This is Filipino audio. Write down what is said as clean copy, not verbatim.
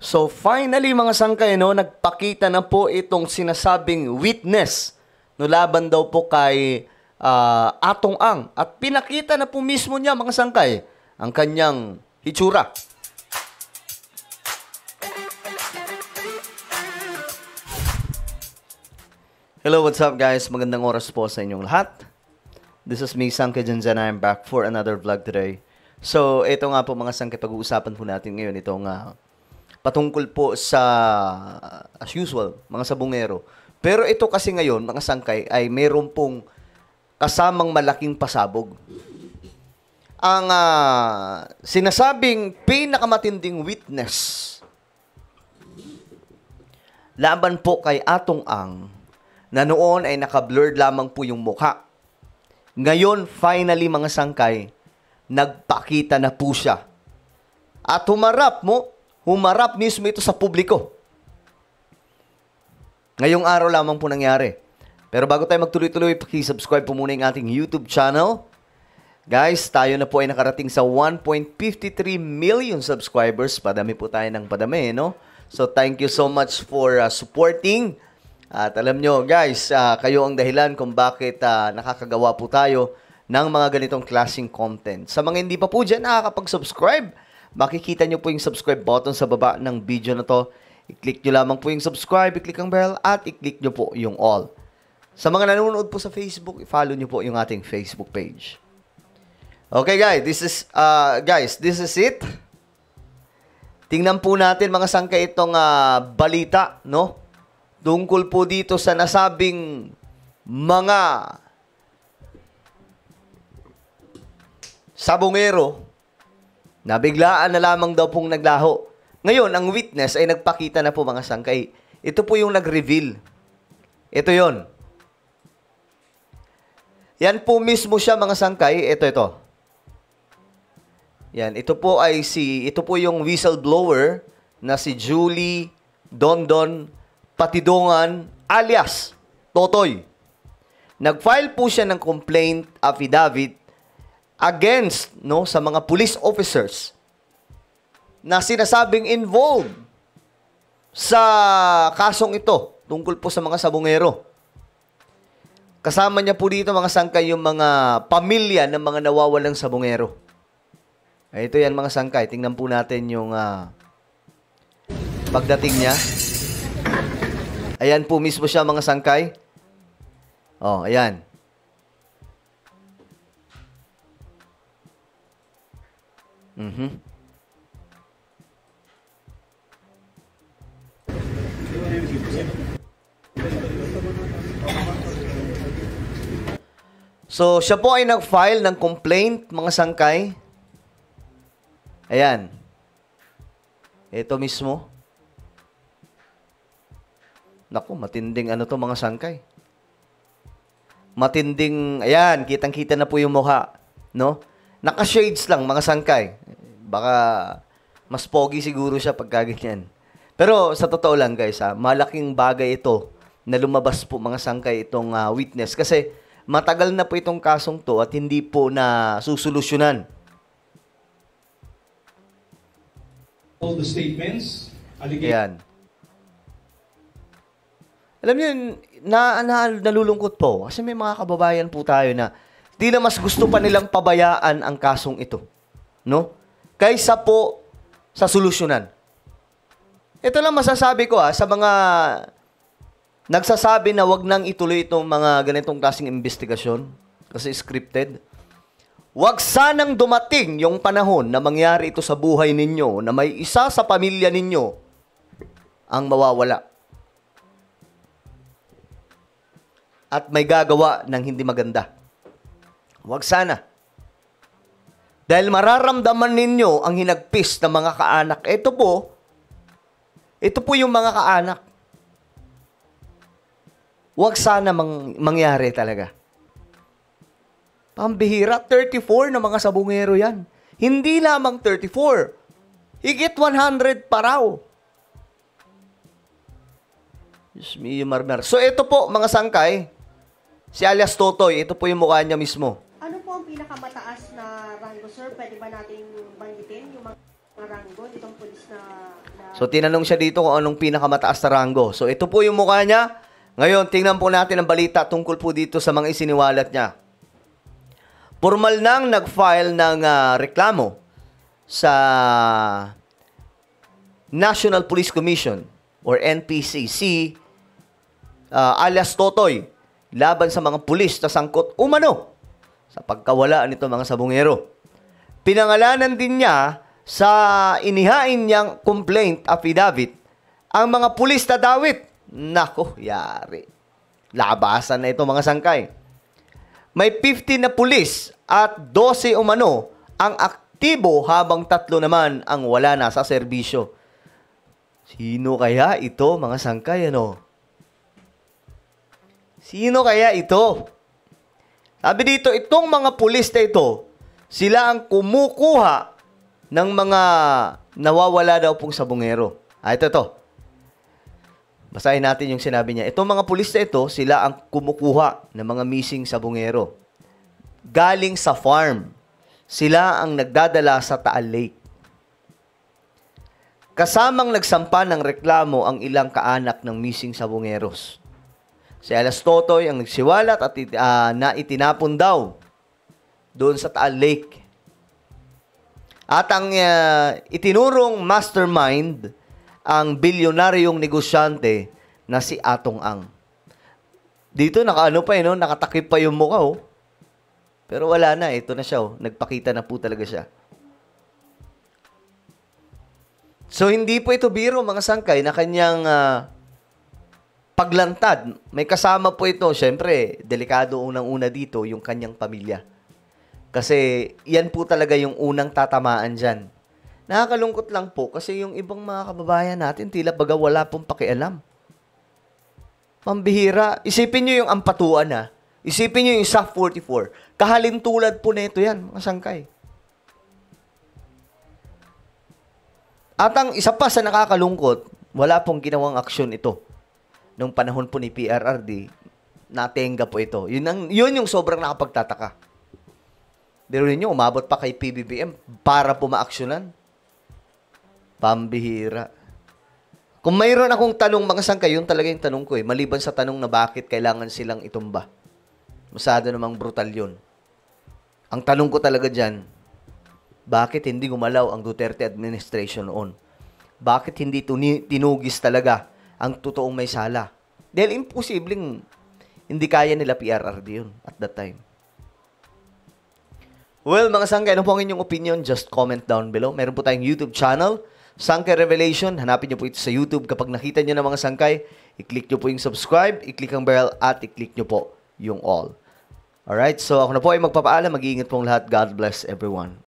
So finally mga sangkay, no, nagpakita na po itong sinasabing witness no, laban daw po kay Atong Ang. At pinakita na po mismo niya mga sangkay ang kanyang hitsura. Hello, what's up guys? Magandang oras po sa inyong lahat. This is me, Sangkay Janjan. I'm back for another vlog today. So, ito nga po mga sangkay, pag-uusapan po natin ngayon itong patungkol po sa, as usual, mga sabungero. Pero ito kasi ngayon, mga sangkay, ay mayroon pong kasamang malaking pasabog. Ang sinasabing pinakamatinding witness laban po kay Atong Ang, na noon ay naka-blurred lamang po yung mukha. Ngayon, finally mga sangkay, nagpakita na po siya. At humarap mismo ito sa publiko. Ngayong araw lamang po nangyari. Pero bago tayo magtuloy-tuloy, paki-subscribe po muna yung ating YouTube channel. Guys, tayo na po ay nakarating sa 1.53 million subscribers. Padami po tayo ng padami, no? So, thank you so much for supporting. At alam nyo, guys, kayo ang dahilan kung bakit nakakagawa po tayo ng mga ganitong klaseng content. Sa mga hindi pa po dyan nakakapag-subscribe, makikita nyo po yung subscribe button sa baba ng video na to. I-click nyo lamang po yung subscribe, i-click ang bell, at i-click nyo po yung all. Sa mga nanonood po sa Facebook, i-follow nyo po yung ating Facebook page. Okay, guys, this is it. Tingnan po natin mga sangkay itong balita, no? Tungkol po dito sa nasabing mga sabungero na biglaan na lamang daw pong naglaho. Ngayon, ang witness ay nagpakita na po mga sangkay. Ito po yung nag-reveal. Ito yon. Yan po mismo siya mga sangkay. Ito. Yan, ito po yung whistleblower na si Julie Dondon Patidongan alias Totoy. Nag-file po siya ng complaint affidavit against sa mga police officers na sinasabing involved sa kasong ito tungkol po sa mga sabungero. Kasama niya po dito mga sangkay yung mga pamilya ng mga nawawalang sabungero. Ito yan mga sangkay. Tingnan po natin yung pagdating niya. Ayan po mismo siya mga sangkay. Oh, ayan. So, siya po ay nag-file ng complaint mga sangkay. Ayan. Ito mismo. Naku, matinding to mga sangkay. Matinding, ayan, kitang-kita na po yung mukha, no? Naka-shades lang mga sangkay. Baka mas pogi siguro siya pagka ganyan. Pero sa totoo lang guys, malaking bagay ito na lumabas po mga sangkay itong witness. Kasi matagal na po itong kasong to at hindi po na susolusyonan. All the statements, ayan. Alam niyo, nalulungkot po. Kasi may mga kababayan po tayo na di na mas gusto pa nilang pabayaan ang kasong ito. No? Kaysa po sa solusyonan. Ito lang masasabi ko sa mga nagsasabi na wag nang ituloy itong mga ganitong klaseng investigasyon kasi scripted. Wag sanang dumating yung panahon na mangyari ito sa buhay ninyo na may isa sa pamilya ninyo ang mawawala. At may gagawa ng hindi maganda. Huwag sana. Dahil mararamdaman ninyo ang hinagpis ng mga kaanak. Ito po yung mga kaanak. Huwag sana mangyari talaga. Pambihira, 34 na mga sabungero yan. Hindi lamang 34. Higit 100 pa raw. Diyos me, marmar. So ito po mga sangkay. Si alias Totoy, ito po yung mukha niya mismo. Ano po ang pinakamataas na rango, sir? Pwede ba natin banggitin yung mga rango nitong pulis na So, tinanong siya dito kung anong pinakamataas na ranggo. So, ito po yung mukha niya. Ngayon, tingnan po natin ang balita tungkol po dito sa mga isiniwalat niya. Formal nang nag-file ng reklamo sa National Police Commission or NPCC alias Totoy laban sa mga pulis na sangkot umano sa pagkawala nito mga sabungero. Pinangalanan din niya sa inihain niyang complaint affidavit ang mga pulis na dawit. Nako, yari. Labasan na ito mga sangkay. May 15 na pulis at 12 umano ang aktibo habang 3 naman ang wala na sa serbisyo. Sino kaya ito mga sangkay ano? Sino kaya ito? Sabi dito, itong mga pulis na ito, sila ang kumukuha ng mga nawawala daw pong sabungero. Ito. Basahin natin yung sinabi niya. Itong mga pulis na ito, sila ang kumukuha ng mga missing sabungero. Galing sa farm. Sila ang nagdadala sa Taal Lake. Kasamang nagsampa ng reklamo ang ilang kaanak ng missing sabungeros. Si Alias Totoy ang nagsiwalat at na itinapon daw doon sa Taal Lake. At ang itinurong mastermind ang bilyonaryong negosyante na si Atong Ang. Dito nakatakip pa yung mukha oh. Pero wala na, ito na siya oh. Nagpakita na po talaga siya. So hindi po ito biro mga sangkay na kanyang paglantad. May kasama po ito, syempre, delikado unang-una dito yung kanyang pamilya. Kasi yan po talaga yung unang tatamaan dyan. Nakakalungkot lang po kasi yung ibang mga kababayan natin tila baga wala pong pakialam. Pambihira. Isipin nyo yung ampatuan ha. Isipin nyo yung SAF 44. Kahalintulad po na ito yan, mga sangkay. At ang isa pa sa nakakalungkot, wala pong ginawang aksyon ito. Nung panahon po ni PRRD, natenga po ito. Yun yung sobrang nakapagtataka. Pero ninyo, umabot pa kay PBBM para po maaksyonan. Pambihira. Kung mayroon akong tanong, mga sangkay, yun talaga yung tanong ko eh. Maliban sa tanong na bakit kailangan silang itumba. Masyado namang brutal yun. Ang tanong ko talaga dyan, bakit hindi gumalaw ang Duterte administration noon? Bakit hindi tinugis talaga ang totoong may sala? Dahil imposibleng hindi kaya nila PRRD yun at that time. Well, mga sangkay, ano po ang inyong opinion? Just comment down below. Meron po tayong YouTube channel, Sangkay Revelation. Hanapin niyo po ito sa YouTube. Kapag nakita niyo na mga sangkay, i-click niyo po yung subscribe, i-click ang bell, at i-click niyo po yung all. Alright, so ako na po ay magpapaalam. Mag-iingat pong lahat. God bless everyone.